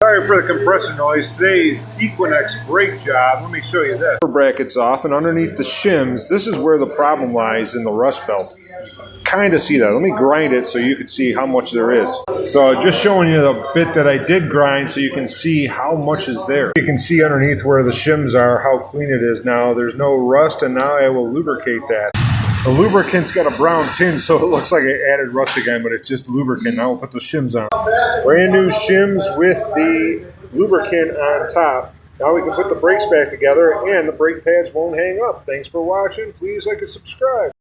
Sorry for the compressor noise. Today's Equinox brake job. Let me show you this. Brackets off, and underneath the shims, this is where the problem lies in the rust belt. Kind of see that. Let me grind it so you can see how much there is. So just showing you the bit that I did grind so you can see how much is there. You can see underneath where the shims are how clean it is now. There's no rust, and now I will lubricate that. The lubricant's got a brown tinge, so it looks like I added rust again, but it's just lubricant. Now we'll put the shims on. Brand new shims with the lubricant on top. Now we can put the brakes back together, and the brake pads won't hang up. Thanks for watching. Please like and subscribe.